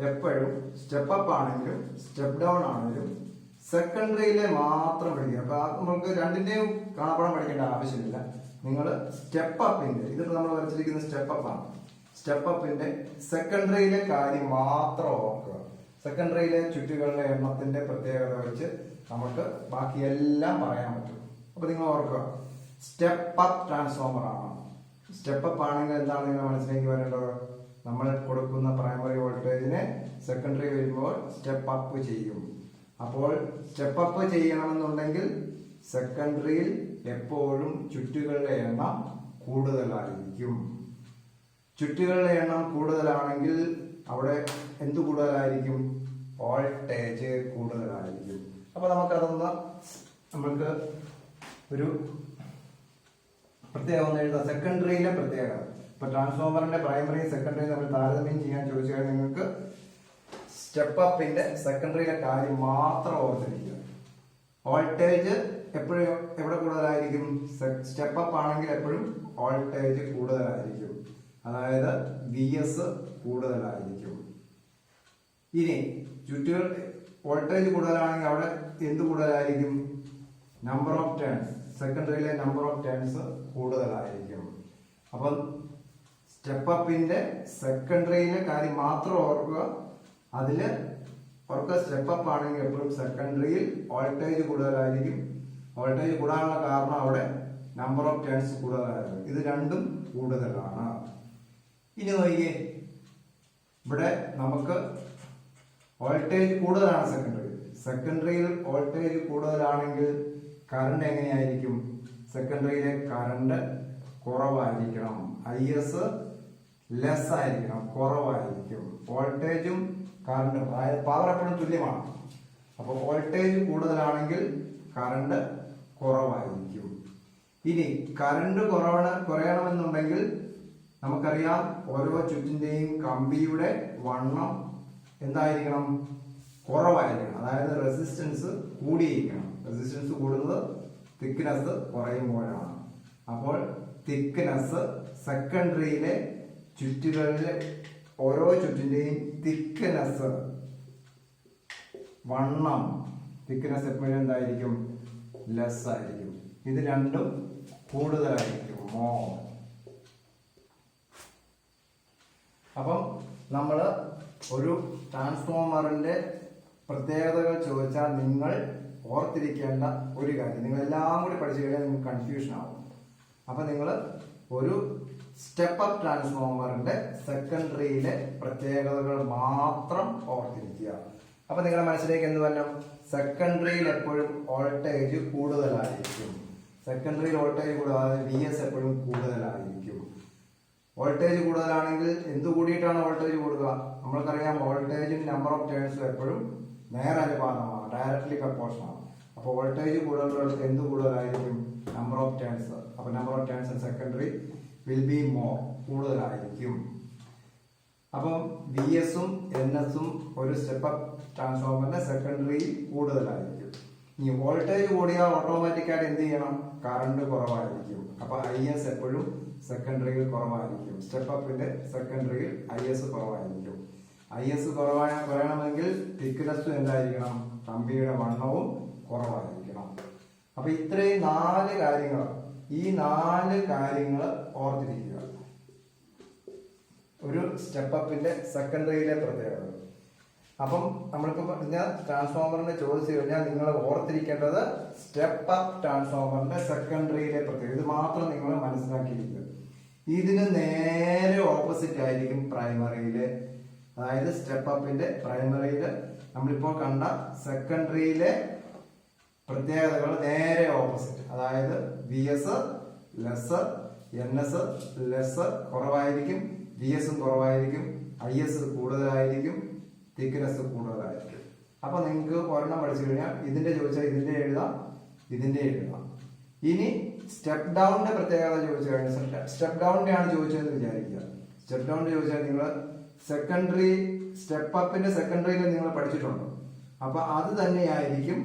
A: എപ്പോഴും സ്റ്റെപ്പ് അപ്പ് ആണെങ്കിലും സ്റ്റെപ്പ് ഡൗൺ ആണെങ്കിലും സെക്കൻഡറിയിലെ മാത്രം പഠിക്കുക. അപ്പൊ നമുക്ക് രണ്ടിന്റെയും കാണാപ്പാടം പഠിക്കേണ്ട ആവശ്യമില്ല. നിങ്ങൾ സ്റ്റെപ്പ് അപ്പിന്റെ, ഇതിപ്പോൾ നമ്മൾ വരച്ചിരിക്കുന്ന സ്റ്റെപ്പ് അപ്പ് ആണ്, സ്റ്റെപ്പ് അപ്പിന്റെ സെക്കൻഡറിയിലെ കാര്യം മാത്രം ഓർക്കുക. സെക്കൻഡറിയിലെ ചുറ്റുകളുടെ എണ്ണത്തിന്റെ പ്രത്യേകത വെച്ച് നമുക്ക് ബാക്കിയെല്ലാം പറയാൻ പറ്റും. അപ്പൊ നിങ്ങൾ ഓർക്കുക, സ്റ്റെപ്പ് അപ്പ് ട്രാൻസ്ഫോമർ ആണ്. സ്റ്റെപ്പ് അപ്പ് ആണെങ്കിൽ എന്താണ് നിങ്ങൾ മനസ്സിലേക്ക് വരേണ്ടത്? നമ്മൾ കൊടുക്കുന്ന പ്രൈമറി വോൾട്ടേജിനെ സെക്കൻഡറി വരുമ്പോൾ സ്റ്റെപ്പ് അപ്പ് ചെയ്യും. അപ്പോൾ സ്റ്റെപ്പ് അപ്പ് ചെയ്യണമെന്നുണ്ടെങ്കിൽ സെക്കൻഡറിയിൽ എപ്പോഴും ചുറ്റുകളുടെ എണ്ണം കൂടുതലായിരിക്കും. ചുറ്റുകളുടെ എണ്ണം കൂടുതലാണെങ്കിൽ അവിടെ എന്ത് കൂടുതലായിരിക്കും? വോൾട്ടേജ് കൂടുതലായിരിക്കും. അപ്പൊ നമുക്കതൊന്ന് നമ്മൾക്ക് ഒരു പ്രത്യേകം ഒന്ന് എഴുതാം. സെക്കൻഡറിയിലെ പ്രത്യേകത, ഇപ്പൊ ട്രാൻസ്ഫോമറിന്റെ പ്രൈമറി സെക്കൻഡറി തമ്മിൽ താരതമ്യം ചെയ്യാൻ ചോദിച്ചാൽ നിങ്ങൾക്ക് സ്റ്റെപ്പ് അപ്പിന്റെ സെക്കൻഡറിയിലെ കാര്യം മാത്രം ഓർത്തിരിക്കുക. വോൾട്ടേജ് എപ്പോഴും എവിടെ കൂടുതലായിരിക്കും? സ്റ്റെപ്പ് അപ്പ് ആണെങ്കിൽ എപ്പോഴും വോൾട്ടേജ് കൂടുതലായിരിക്കും, അതായത് VS കൂടുതലായിരിക്കും. ഇനി ചുറ്റുകൾ വോൾട്ടേജ് കൂടുതലാണെങ്കിൽ അവിടെ എന്ത് കൂടുതലായിരിക്കും? നമ്പർ ഓഫ് ടേൺസ്, സെക്കൻഡറിയിലെ നമ്പർ ഓഫ് ടേൺസ് കൂടുതലായിരിക്കും. അപ്പം സ്റ്റെപ്പ് അപ്പിന്റെ സെക്കൻഡറിയിലെ കാര്യം മാത്രം ഓർക്കുക. അതില് ഓർക്കുക, സ്റ്റെപ്പ് അപ്പ് ആണെങ്കിൽ എപ്പോഴും സെക്കൻഡറിയിൽ വോൾട്ടേജ് കൂടുതലായിരിക്കും. വോൾട്ടേജ് കൂടാനുള്ള കാരണം അവിടെ നമ്പർ ഓഫ് ടേൺസ് കൂടുതലായിരിക്കും. ഇത് രണ്ടും കൂടുതലാണ്. ഇനി നോക്കിയേ, ഇവിടെ നമുക്ക് വോൾട്ടേജ് കൂടുതലാണ് സെക്കൻഡറിയിൽ വോൾട്ടേജ് കൂടുതലാണെങ്കിൽ കറണ്ട് എങ്ങനെയായിരിക്കും? സെക്കൻഡറിയിലെ കറണ്ട് കുറവായിരിക്കണം, IS ലെസ് ആയിരിക്കണം, കുറവായിരിക്കും. വോൾട്ടേജും കറണ്ടും, അതായത് പവർ എപ്പോഴും തുല്യമാണ്. അപ്പൊ വോൾട്ടേജ് കൂടുതലാണെങ്കിൽ കറണ്ട് കുറവായിരിക്കും. ഇനി കറണ്ട് കുറയണമെന്നുണ്ടെങ്കിൽ നമുക്കറിയാം, ഓരോ ചുറ്റിന്റെയും കമ്പിയുടെ വണ്ണം എന്തായിരിക്കണം? കുറവായിരിക്കണം, അതായത് റെസിസ്റ്റൻസ് കൂടിയിരിക്കണം. റെസിസ്റ്റൻസ് കൂടുന്നത് തിക്നെസ് കുറയുമ്പോഴാണ്. അപ്പോൾ തിക്നെസ് സെക്കൻഡറിയിലെ ചുറ്റുകളിലെ ഓരോ ചുറ്റിന്റെയും തിക്നെസ്, വണ്ണം, തിക്നെസ് എപ്പോഴും എന്തായിരിക്കും? ലെസ് ആയിരിക്കും. ഇത് രണ്ടും കൂടുതലായിരിക്കും, മോർ. അപ്പം നമ്മൾ ഒരു ട്രാൻസ്ഫോമറിന്റെ പ്രത്യേകതകൾ ചോദിച്ചാൽ നിങ്ങൾ ഓർത്തിരിക്കേണ്ട ഒരു കാര്യം, നിങ്ങൾ എല്ലാം കൂടി പഠിച്ചു കഴിഞ്ഞാൽ നിങ്ങൾക്ക് കൺഫ്യൂഷൻ ആവും. അപ്പൊ നിങ്ങൾ ഒരു സ്റ്റെപ്പ് അപ്പ് ട്രാൻസ്ഫോമറിന്റെ സെക്കൻഡറിയിലെ പ്രത്യേകതകൾ മാത്രം ഓർത്തിരിക്കുക. അപ്പൊ നിങ്ങളുടെ മനസ്സിലേക്ക് എന്ത് വരണം? സെക്കൻഡറിയിൽ എപ്പോഴും വോൾട്ടേജ് കൂടുതലായിരിക്കും. സെക്കൻഡറിയിൽ വോൾട്ടേജ് കൂടുതൽ, VS എപ്പോഴും കൂടുതലായിരിക്കും. വോൾട്ടേജ് കൂടുതലാണെങ്കിൽ എന്ത് കൂടിയിട്ടാണ് വോൾട്ടേജ് കൂടുക? നമ്മൾക്കറിയാം വോൾട്ടേജും നമ്പർ ഓഫ് ടേൺസും എപ്പോഴും നേരനുപാതമാണ്, ഡയറക്ട്ലി പ്രപ്പോർഷൻ ആണ്. അപ്പോൾ വോൾട്ടേജ് കൂടുതലുള്ളത് എന്ത് കൂടുതലായിരിക്കും? Number of turns. അപ്പോൾ number of turns in secondary will be more, കൂടുതലായിരിക്കും. അപ്പം VSഉം NSഉം ഒരു സ്റ്റെപ്പ് അപ്പ് ട്രാൻസ്ഫോമറിന്റെ സെക്കൻഡറിയിൽ കൂടുതലായിരിക്കും. ഇനി വോൾട്ടേജ് കൂടിയാൽ ഓട്ടോമാറ്റിക്കായിട്ട് എന്ത് ചെയ്യണം? കറണ്ട് കുറവായിരിക്കും. അപ്പൊ IS എപ്പോഴും സെക്കൻഡറിയിൽ കുറവായിരിക്കും. സ്റ്റെപ്പ് അപ്പിന്റെ സെക്കൻഡറിയിൽ IS കുറവായിരിക്കും. IS കുറയണമെങ്കിൽ തിക്നെസ്സും എന്തായിരിക്കണം? കമ്പിയുടെ വണ്ണവും കുറവായിരിക്കണം. അപ്പൊ ഇത്രയും 4 കാര്യങ്ങൾ, ഈ 4 കാര്യങ്ങൾ ഓർത്തിരിക്കുക. ഒരു സ്റ്റെപ്പ് അപ്പിന്റെ സെക്കൻഡറിയിലെ പ്രത്യേകത. അപ്പം നമ്മളിപ്പോ പറഞ്ഞ ട്രാൻസ്ഫോമറിനെ ചോദിച്ചു കഴിഞ്ഞാൽ നിങ്ങൾ ഓർത്തിരിക്കേണ്ടത് സ്റ്റെപ്പ് അപ്പ് ട്രാൻസ്ഫോമറിന്റെ സെക്കൻഡറിയിലെ പ്രത്യേകത. ഇത് മാത്രം നിങ്ങൾ മനസ്സിലാക്കിയിരിക്കുക. ഇതിന് നേരെ ഓപ്പോസിറ്റ് ആയിരിക്കും പ്രൈമറിയിലെ. അതായത് സ്റ്റെപ്പ് അപ്പിന്റെ പ്രൈമറിയില് നമ്മളിപ്പോ കണ്ട സെക്കൻഡറിയിലെ പ്രത്യേകതകൾ നേരെ ഓപ്പോസിറ്റ്. അതായത് VS ലെസ്, NS ലെസ്, കുറവായിരിക്കും. VSഉം കുറവായിരിക്കും. IS കൂടുതലായിരിക്കും. തിക്നെസ് കൂടുതലായിരിക്കും. അപ്പൊ നിങ്ങൾക്ക് ഒരെണ്ണം പഠിച്ചു കഴിഞ്ഞാൽ ഇതിന്റെ ചോദിച്ചാൽ ഇതിന്റെ എഴുതാം, ഇതിന്റെ എഴുതാം. ഇനി സ്റ്റെപ്പ് ഡൗണിന്റെ പ്രത്യേകത ചോദിച്ചു കഴിഞ്ഞാൽ, സ്റ്റെപ്പ് ഡൗണിന്റെ ആണ് ചോദിച്ചതെന്ന് വിചാരിക്കുക. സ്റ്റെപ്പ് ഡൗണിന്റെ ചോദിച്ചാൽ നിങ്ങൾ സെക്കൻഡറി സ്റ്റെപ്പ് അപ്പിന്റെ സെക്കൻഡറിയിൽ നിങ്ങൾ പഠിച്ചിട്ടുണ്ട്. അപ്പൊ അത് തന്നെയായിരിക്കും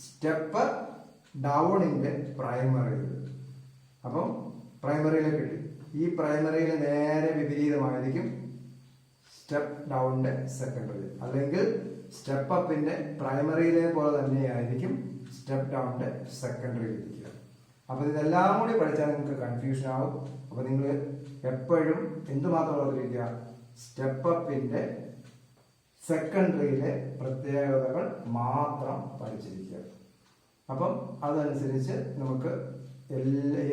A: സ്റ്റെപ്പ് ഡൗണിന്റെ പ്രൈമറിയിൽ. അപ്പം പ്രൈമറിയിലെ കിട്ടി. ഈ പ്രൈമറിയിൽ നേരെ വിപരീതമായിരിക്കും സ്റ്റെപ്പ് ഡൗണിന്റെ സെക്കൻഡറി. അല്ലെങ്കിൽ സ്റ്റെപ്പ് അപ്പിന്റെ പ്രൈമറിയിലെ പോലെ തന്നെയായിരിക്കും സ്റ്റെപ്പ് ഡൗണിന്റെ സെക്കൻഡറിയിൽ ഇരിക്കുക. അപ്പൊ ഇതെല്ലാം കൂടി പഠിച്ചാൽ നിങ്ങൾക്ക് കൺഫ്യൂഷൻ ആവും. അപ്പൊ നിങ്ങൾ എപ്പോഴും എന്തുമാത്രം ഓർത്തിരിക്കുക? സ്റ്റെപ്പ് അപ്പിന്റെ സെക്കൻഡറിയിലെ പ്രത്യേകതകൾ മാത്രം പഠിച്ചിരിക്കുക. അപ്പം അതനുസരിച്ച് നമുക്ക്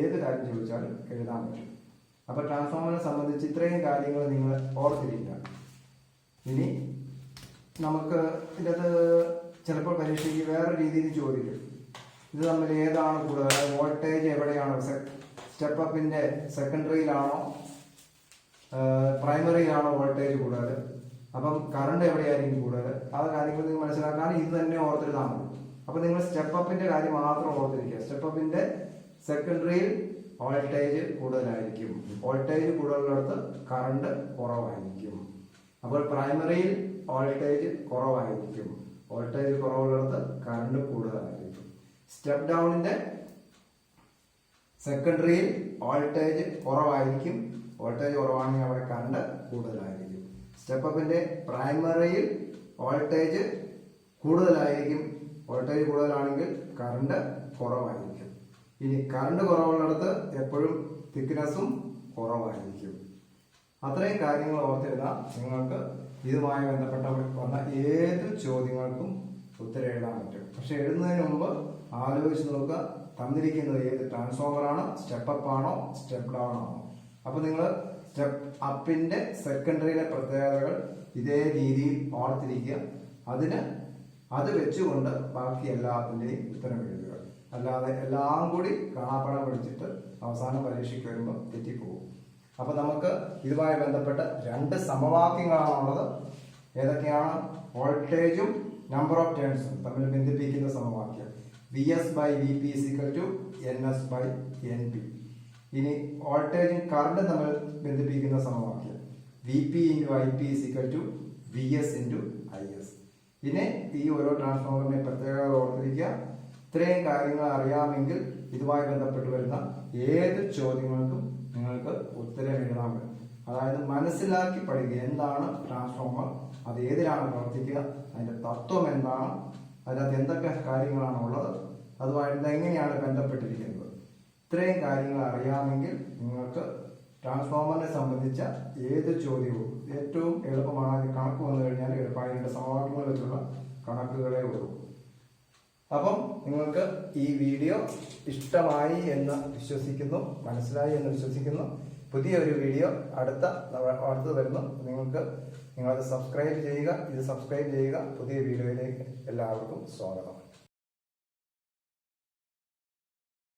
A: ഏത് കാര്യം ചോദിച്ചാലും എഴുതാൻ പറ്റും. അപ്പൊ ട്രാൻസ്ഫോമറിനെ സംബന്ധിച്ച് ഇത്രയും കാര്യങ്ങൾ നിങ്ങൾ ഓർത്തിരിക്കുക. ഇനി നമുക്ക് ഇതിനകത്ത് ചിലപ്പോൾ പരീക്ഷയ്ക്ക് വേറെ രീതിയിൽ ചോദിക്കും. ഇത് തമ്മിൽ ഏതാണ് കൂടുതൽ? വോൾട്ടേജ് എവിടെയാണോ? സ്റ്റെപ്പ് അപ്പിന്റെ സെക്കൻഡറിയിലാണോ പ്രൈമറിയിലാണോ വോൾട്ടേജ് കൂടുതൽ? അപ്പം കറണ്ട് എവിടെയായിരിക്കും കൂടുതൽ? ആ കാര്യങ്ങൾ നിങ്ങൾ മനസ്സിലാക്കാൻ ഇത് തന്നെ ഓർത്തിരുന്നാൽ മതി. അപ്പൊ നിങ്ങൾ സ്റ്റെപ്പ് അപ്പിന്റെ കാര്യം മാത്രം ഓർത്തിരിക്കുക. സ്റ്റെപ്പ് അപ്പിന്റെ സെക്കൻഡറിയിൽ വോൾട്ടേജ് കൂടുതലായിരിക്കും. വോൾട്ടേജ് കൂടുതലുള്ളിടത്ത് കറണ്ട് കുറവായിരിക്കും. അപ്പോൾ പ്രൈമറിയിൽ വോൾട്ടേജ് കുറവായിരിക്കും. വോൾട്ടേജ് കുറവുള്ളിടത്ത് കറണ്ട് കൂടുതലായിരിക്കും. സ്റ്റെപ്പ് ഡൗണിന്റെ സെക്കൻഡറിയിൽ വോൾട്ടേജ് കുറവായിരിക്കും. വോൾട്ടേജ് കുറവാണെങ്കിൽ അവിടെ കറണ്ട് കൂടുതലായിരിക്കും. സ്റ്റെപ്പ് അപ്പിന്റെ പ്രൈമറിയിൽ വോൾട്ടേജ് കൂടുതലായിരിക്കും. വോൾട്ടേജ് കൂടുതലാണെങ്കിൽ കറണ്ട് കുറവായിരിക്കും. ഇനി കറണ്ട് കുറവുള്ളിടത്ത് എപ്പോഴും തിക്നെസ്സും കുറവായിരിക്കും. അത്രയും കാര്യങ്ങൾ ഓർത്തിരുന്നാൽ നിങ്ങൾക്ക് ഇതുമായി ബന്ധപ്പെട്ട വന്ന ഏത് ചോദ്യങ്ങൾക്കും ഉത്തരം എഴുതാൻ പറ്റും. പക്ഷെ എഴുതുന്നതിന് മുമ്പ് ആലോചിച്ച് നോക്കുക, തന്നിരിക്കുന്നത് ഏത് ട്രാൻസ്ഫോമർ ആണ്, സ്റ്റെപ്പ് അപ്പ് ആണോ സ്റ്റെപ്പ് ഡൗൺ ആണോ. അപ്പൊ നിങ്ങൾ സ്റ്റെപ്പ് അപ്പിന്റെ സെക്കൻഡറിയിലെ പ്രത്യേകതകൾ ഇതേ രീതിയിൽ ഓർത്തിരിക്കുക. അത് വെച്ചുകൊണ്ട് ബാക്കി എല്ലാത്തിന്റെയും ഉത്തരം എഴുതുക. അല്ലാതെ എല്ലാം കൂടി കാണാപ്പാഠം പഠിച്ചിട്ട് അവസാന പരീക്ഷയ്ക്ക് വരുമ്പോൾ തെറ്റിപ്പോകും. അപ്പൊ നമുക്ക് ഇതുമായി ബന്ധപ്പെട്ട 2 സമവാക്യങ്ങളാണുള്ളത്. ഏതൊക്കെയാണ്? വോൾട്ടേജും നമ്പർ ഓഫ് ടേൺസും തമ്മിൽ ബന്ധിപ്പിക്കുന്ന സമവാക്യം. VS/VP = NS/NP. ഇനി വോൾട്ടേജും കറണ്ടും തമ്മിൽ ബന്ധിപ്പിക്കുന്ന സമവാക്യം. VP/IP = VS/IS. ഇനി ഈ ഓരോ ട്രാൻസ്ഫോമറിന്റെ പ്രത്യേകത ഓർത്തിരിക്കുക. ഇത്രയും കാര്യങ്ങൾ അറിയാമെങ്കിൽ ഇതുമായി ബന്ധപ്പെട്ട് വരുന്ന ഏത് ചോദ്യങ്ങൾക്കും നിങ്ങൾക്ക് ഉത്തരം എഴുതാൻ പറ്റും. അതായത് മനസ്സിലാക്കി പഠിക്കുക. എന്താണ് ട്രാൻസ്ഫോമർ, അത് ഏതിലാണ് പ്രവർത്തിക്കുക, അതിന്റെ തത്വം എന്താണ്, അതിനകത്ത് എന്തൊക്കെ കാര്യങ്ങളാണ് ഉള്ളത്, അതുമായിട്ട് എങ്ങനെയാണ് ബന്ധപ്പെട്ടിരിക്കുന്നത്. ഇത്രയും കാര്യങ്ങൾ അറിയാമെങ്കിൽ നിങ്ങൾക്ക് ട്രാൻസ്ഫോമറിനെ സംബന്ധിച്ച ഏത് ചോദ്യവും ഏറ്റവും എളുപ്പമാണ്. കണക്ക് വന്നു കഴിഞ്ഞാൽ എളുപ്പമായിട്ട് സമവാക്യങ്ങൾ വെച്ചുള്ള കണക്കുകളേ ഉള്ളൂ. അപ്പം നിങ്ങൾക്ക് ഈ വീഡിയോ ഇഷ്ടമായി എന്ന് വിശ്വസിക്കുന്നു, മനസ്സിലായി എന്ന് വിശ്വസിക്കുന്നു. പുതിയൊരു വീഡിയോ അടുത്ത് വരുന്നു. നിങ്ങളത് സബ്സ്ക്രൈബ് ചെയ്യുക. ഇത് സബ്സ്ക്രൈബ് ചെയ്യുക. പുതിയ വീഡിയോയിലേക്ക് എല്ലാവർക്കും സ്വാഗതം.